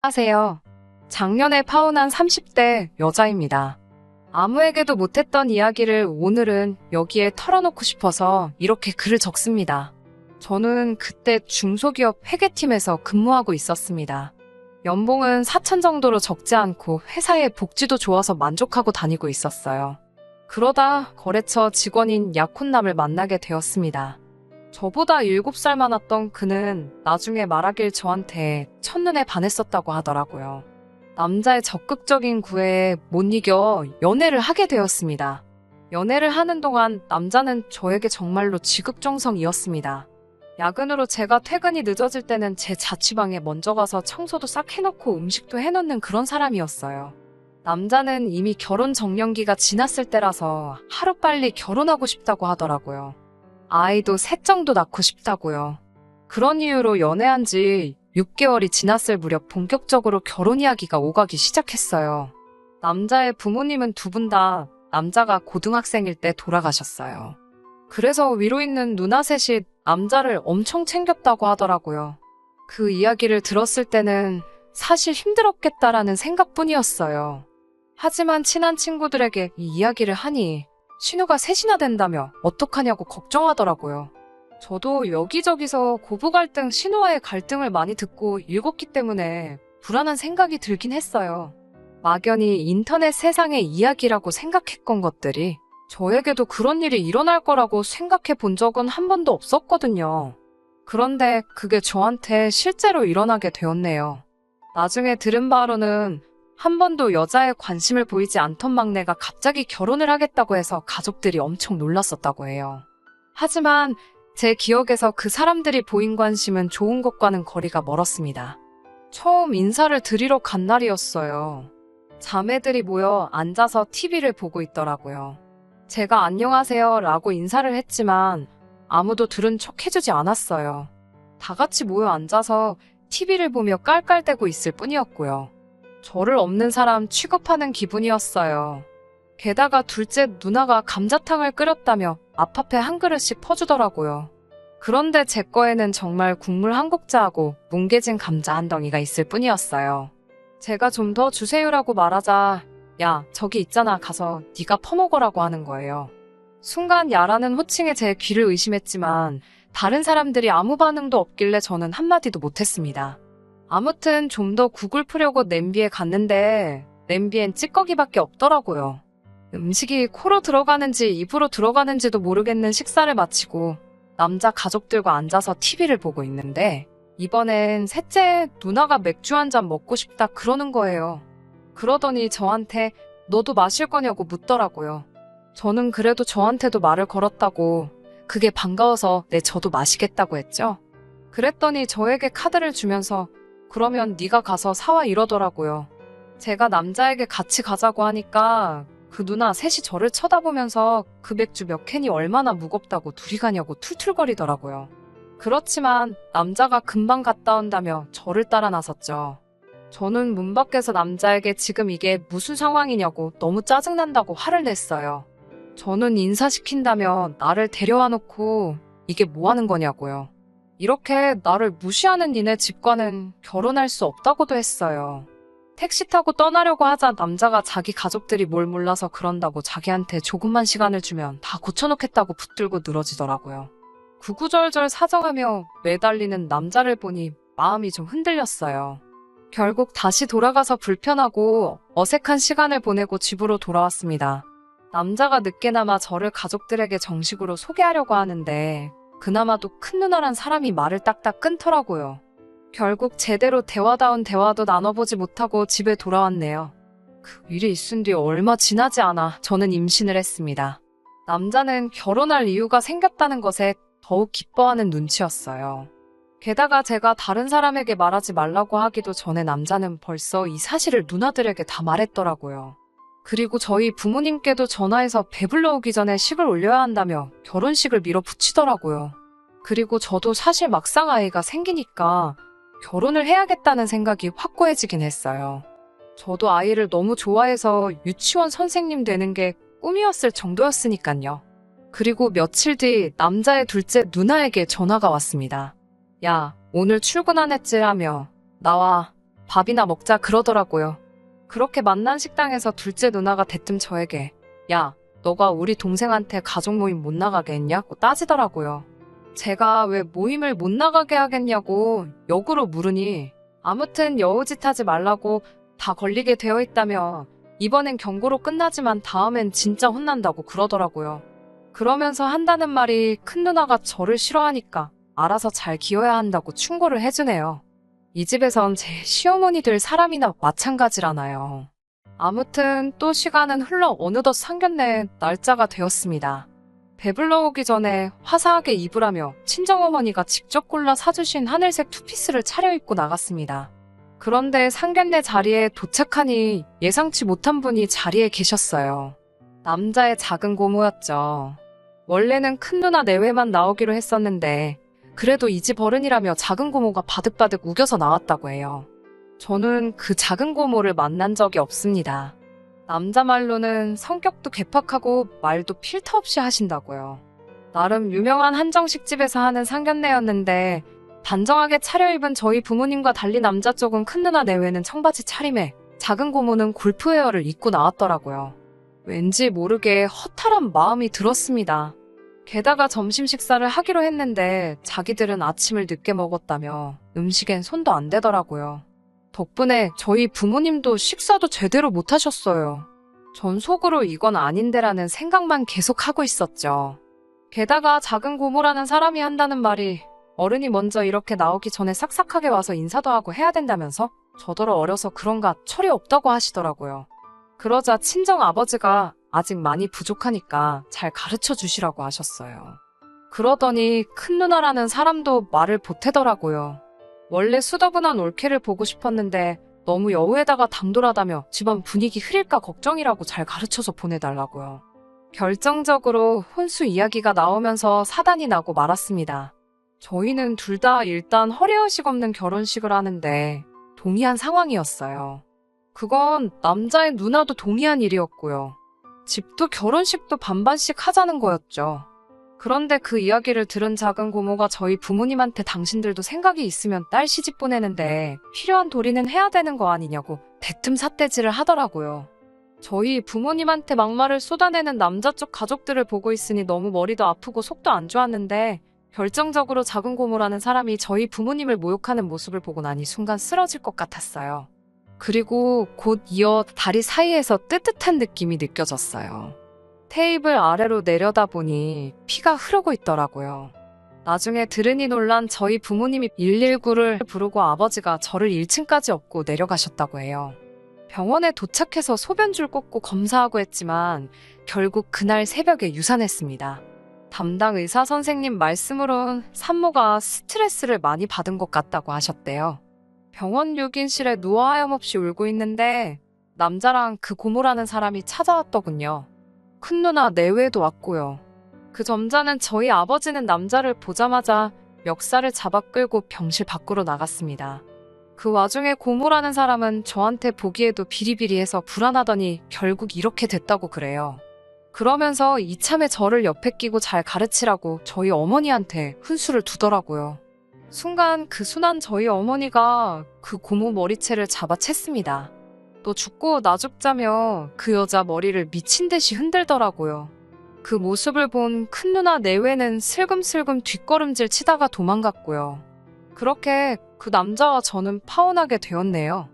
안녕하세요. 작년에 파혼한 30대 여자입니다. 아무에게도 못했던 이야기를 오늘은 여기에 털어놓고 싶어서 이렇게 글을 적습니다. 저는 그때 중소기업 회계팀에서 근무하고 있었습니다. 연봉은 4천 정도로 적지 않고 회사의 복지도 좋아서 만족하고 다니고 있었어요. 그러다 거래처 직원인 약혼남을 만나게 되었습니다. 저보다 7살 많았던 그는 나중에 말하길 저한테 첫눈에 반했었다고 하더라고요. 남자의 적극적인 구애에 못 이겨 연애를 하게 되었습니다. 연애를 하는 동안 남자는 저에게 정말로 지극정성이었습니다. 야근으로 제가 퇴근이 늦어질 때는 제 자취방에 먼저 가서 청소도 싹 해놓고 음식도 해놓는 그런 사람이었어요. 남자는 이미 결혼 정년기가 지났을 때라서 하루빨리 결혼하고 싶다고 하더라고요. 아이도 셋 정도 낳고 싶다고요. 그런 이유로 연애한 지 6개월이 지났을 무렵 본격적으로 결혼 이야기가 오가기 시작했어요. 남자의 부모님은 두 분 다 남자가 고등학생일 때 돌아가셨어요. 그래서 위로 있는 누나 셋이 남자를 엄청 챙겼다고 하더라고요. 그 이야기를 들었을 때는 사실 힘들었겠다라는 생각뿐이었어요. 하지만 친한 친구들에게 이 이야기를 하니 신우가 셋이나 된다며 어떡하냐고 걱정하더라고요. 저도 여기저기서 고부 갈등, 신우와의 갈등을 많이 듣고 읽었기 때문에 불안한 생각이 들긴 했어요. 막연히 인터넷 세상의 이야기라고 생각했건 것들이 저에게도 그런 일이 일어날 거라고 생각해 본 적은 한 번도 없었거든요. 그런데 그게 저한테 실제로 일어나게 되었네요. 나중에 들은 바로는 한 번도 여자에 관심을 보이지 않던 막내가 갑자기 결혼을 하겠다고 해서 가족들이 엄청 놀랐었다고 해요. 하지만 제 기억에서 그 사람들이 보인 관심은 좋은 것과는 거리가 멀었습니다. 처음 인사를 드리러 간 날이었어요. 자매들이 모여 앉아서 TV를 보고 있더라고요. 제가 안녕하세요 라고 인사를 했지만 아무도 들은 척 해주지 않았어요. 다 같이 모여 앉아서 TV를 보며 깔깔대고 있을 뿐이었고요. 저를 없는 사람 취급하는 기분이었어요. 게다가 둘째 누나가 감자탕을 끓였다며 앞앞에 한 그릇씩 퍼주더라고요. 그런데 제 거에는 정말 국물 한 국자하고 뭉개진 감자 한 덩이가 있을 뿐이었어요. 제가 좀 더 주세요라고 말하자 야 저기 있잖아 가서 네가 퍼먹으라고 하는 거예요. 순간 야라는 호칭에 제 귀를 의심했지만 다른 사람들이 아무 반응도 없길래 저는 한마디도 못했습니다. 아무튼 좀 더 국을 풀려고 냄비에 갔는데 냄비엔 찌꺼기밖에 없더라고요. 음식이 코로 들어가는지 입으로 들어가는지도 모르겠는 식사를 마치고 남자 가족들과 앉아서 TV를 보고 있는데 이번엔 셋째 누나가 맥주 한 잔 먹고 싶다 그러는 거예요. 그러더니 저한테 너도 마실 거냐고 묻더라고요. 저는 그래도 저한테도 말을 걸었다고 그게 반가워서 네 저도 마시겠다고 했죠. 그랬더니 저에게 카드를 주면서 그러면 네가 가서 사와 이러더라고요. 제가 남자에게 같이 가자고 하니까 그 누나 셋이 저를 쳐다보면서 그 맥주 몇 캔이 얼마나 무겁다고 둘이 가냐고 툴툴거리더라고요. 그렇지만 남자가 금방 갔다 온다며 저를 따라 나섰죠. 저는 문 밖에서 남자에게 지금 이게 무슨 상황이냐고 너무 짜증난다고 화를 냈어요. 저는 인사시킨다며 나를 데려와 놓고 이게 뭐 하는 거냐고요. 이렇게 나를 무시하는 니네 집과는 결혼할 수 없다고도 했어요. 택시 타고 떠나려고 하자 남자가 자기 가족들이 뭘 몰라서 그런다고 자기한테 조금만 시간을 주면 다 고쳐놓겠다고 붙들고 늘어지더라고요. 구구절절 사정하며 매달리는 남자를 보니 마음이 좀 흔들렸어요. 결국 다시 돌아가서 불편하고 어색한 시간을 보내고 집으로 돌아왔습니다. 남자가 늦게나마 저를 가족들에게 정식으로 소개하려고 하는데 그나마도 큰 누나란 사람이 말을 딱딱 끊더라고요. 결국 제대로 대화다운 대화도 나눠보지 못하고 집에 돌아왔네요. 그 일이 있은 뒤 얼마 지나지 않아 저는 임신을 했습니다. 남자는 결혼할 이유가 생겼다는 것에 더욱 기뻐하는 눈치였어요. 게다가 제가 다른 사람에게 말하지 말라고 하기도 전에 남자는 벌써 이 사실을 누나들에게 다 말했더라고요. 그리고 저희 부모님께도 전화해서 배불러 오기 전에 식을 올려야 한다며 결혼식을 밀어붙이더라고요. 그리고 저도 사실 막상 아이가 생기니까 결혼을 해야겠다는 생각이 확고해지긴 했어요. 저도 아이를 너무 좋아해서 유치원 선생님 되는 게 꿈이었을 정도였으니까요. 그리고 며칠 뒤 남자의 둘째 누나에게 전화가 왔습니다. 야, 오늘 출근 안 했지? 하며 나와 밥이나 먹자 그러더라고요. 그렇게 만난 식당에서 둘째 누나가 대뜸 저에게 야, 너가 우리 동생한테 가족 모임 못 나가게 했냐고 따지더라고요. 제가 왜 모임을 못 나가게 하겠냐고 역으로 물으니 아무튼 여우짓 하지 말라고 다 걸리게 되어 있다며 이번엔 경고로 끝나지만 다음엔 진짜 혼난다고 그러더라고요. 그러면서 한다는 말이 큰 누나가 저를 싫어하니까 알아서 잘 기어야 한다고 충고를 해주네요. 이 집에선 제 시어머니들 사람이나 마찬가지라나요. 아무튼 또 시간은 흘러 어느덧 상견례 날짜가 되었습니다. 배불러 오기 전에 화사하게 입으라며 친정어머니가 직접 골라 사주신 하늘색 투피스를 차려입고 나갔습니다. 그런데 상견례 자리에 도착하니 예상치 못한 분이 자리에 계셨어요. 남자의 작은 고모였죠. 원래는 큰 누나 내외만 나오기로 했었는데 그래도 이 집 어른이라며 작은 고모가 바득바득 우겨서 나왔다고 해요. 저는 그 작은 고모를 만난 적이 없습니다. 남자 말로는 성격도 개팍하고 말도 필터 없이 하신다고요. 나름 유명한 한정식 집에서 하는 상견례였는데 단정하게 차려입은 저희 부모님과 달리 남자 쪽은 큰 누나 내외는 청바지 차림에 작은 고모는 골프웨어를 입고 나왔더라고요. 왠지 모르게 허탈한 마음이 들었습니다. 게다가 점심 식사를 하기로 했는데 자기들은 아침을 늦게 먹었다며 음식엔 손도 안 대더라고요. 덕분에 저희 부모님도 식사도 제대로 못 하셨어요. 전 속으로 이건 아닌데라는 생각만 계속 하고 있었죠. 게다가 작은 고모라는 사람이 한다는 말이 어른이 먼저 이렇게 나오기 전에 싹싹하게 와서 인사도 하고 해야 된다면서 저더러 어려서 그런가 철이 없다고 하시더라고요. 그러자 친정 아버지가 아직 많이 부족하니까 잘 가르쳐 주시라고 하셨어요. 그러더니 큰 누나라는 사람도 말을 보태더라고요. 원래 수더분한 올케를 보고 싶었는데 너무 여우에다가 당돌하다며 집안 분위기 흐릴까 걱정이라고 잘 가르쳐서 보내달라고요. 결정적으로 혼수 이야기가 나오면서 사단이 나고 말았습니다. 저희는 둘 다 일단 허례허식 없는 결혼식을 하는데 동의한 상황이었어요. 그건 남자의 누나도 동의한 일이었고요. 집도 결혼식도 반반씩 하자는 거였죠. 그런데 그 이야기를 들은 작은 고모가 저희 부모님한테 당신들도 생각이 있으면 딸 시집 보내는데 필요한 도리는 해야 되는 거 아니냐고 대뜸 삿대질을 하더라고요. 저희 부모님한테 막말을 쏟아내는 남자 쪽 가족들을 보고 있으니 너무 머리도 아프고 속도 안 좋았는데 결정적으로 작은 고모라는 사람이 저희 부모님을 모욕하는 모습을 보고 나니 순간 쓰러질 것 같았어요. 그리고 곧 이어 다리 사이에서 뜨뜻한 느낌이 느껴졌어요. 테이블 아래로 내려다보니 피가 흐르고 있더라고요. 나중에 들으니 놀란 저희 부모님이 119를 부르고 아버지가 저를 1층까지 업고 내려가셨다고 해요. 병원에 도착해서 소변줄 꽂고 검사하고 했지만 결국 그날 새벽에 유산했습니다. 담당 의사 선생님 말씀으론 산모가 스트레스를 많이 받은 것 같다고 하셨대요. 병원 6인실에 누워 하염없이 울고 있는데 남자랑 그 고모라는 사람이 찾아왔더군요. 큰 누나 내외도 왔고요. 그 점자는 저희 아버지는 남자를 보자마자 멱살을 잡아 끌고 병실 밖으로 나갔습니다. 그 와중에 고모라는 사람은 저한테 보기에도 비리비리해서 불안하더니 결국 이렇게 됐다고 그래요. 그러면서 이참에 저를 옆에 끼고 잘 가르치라고 저희 어머니한테 훈수를 두더라고요. 순간 그 순한 저희 어머니가 그 고모 머리채를 잡아챘습니다. 너 죽고 나 죽자며 그 여자 머리를 미친 듯이 흔들더라고요. 그 모습을 본 큰 누나 내외는 슬금슬금 뒷걸음질 치다가 도망갔고요. 그렇게 그 남자와 저는 파혼하게 되었네요.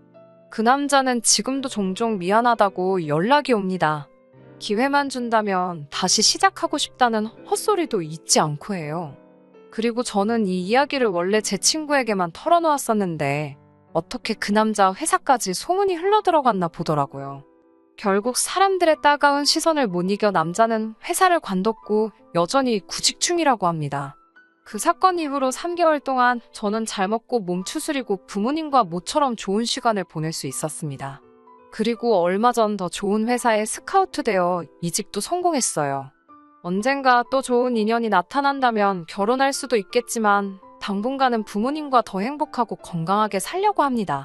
그 남자는 지금도 종종 미안하다고 연락이 옵니다. 기회만 준다면 다시 시작하고 싶다는 헛소리도 잊지 않고 해요. 그리고 저는 이 이야기를 원래 제 친구에게만 털어놓았었는데 어떻게 그 남자 회사까지 소문이 흘러들어갔나 보더라고요. 결국 사람들의 따가운 시선을 못 이겨 남자는 회사를 관뒀고 여전히 구직 중이라고 합니다. 그 사건 이후로 3개월 동안 저는 잘 먹고 몸 추스리고 부모님과 모처럼 좋은 시간을 보낼 수 있었습니다. 그리고 얼마 전 더 좋은 회사에 스카우트되어 이직도 성공했어요. 언젠가 또 좋은 인연이 나타난다면 결혼할 수도 있겠지만 당분간은 부모님과 더 행복하고 건강하게 살려고 합니다.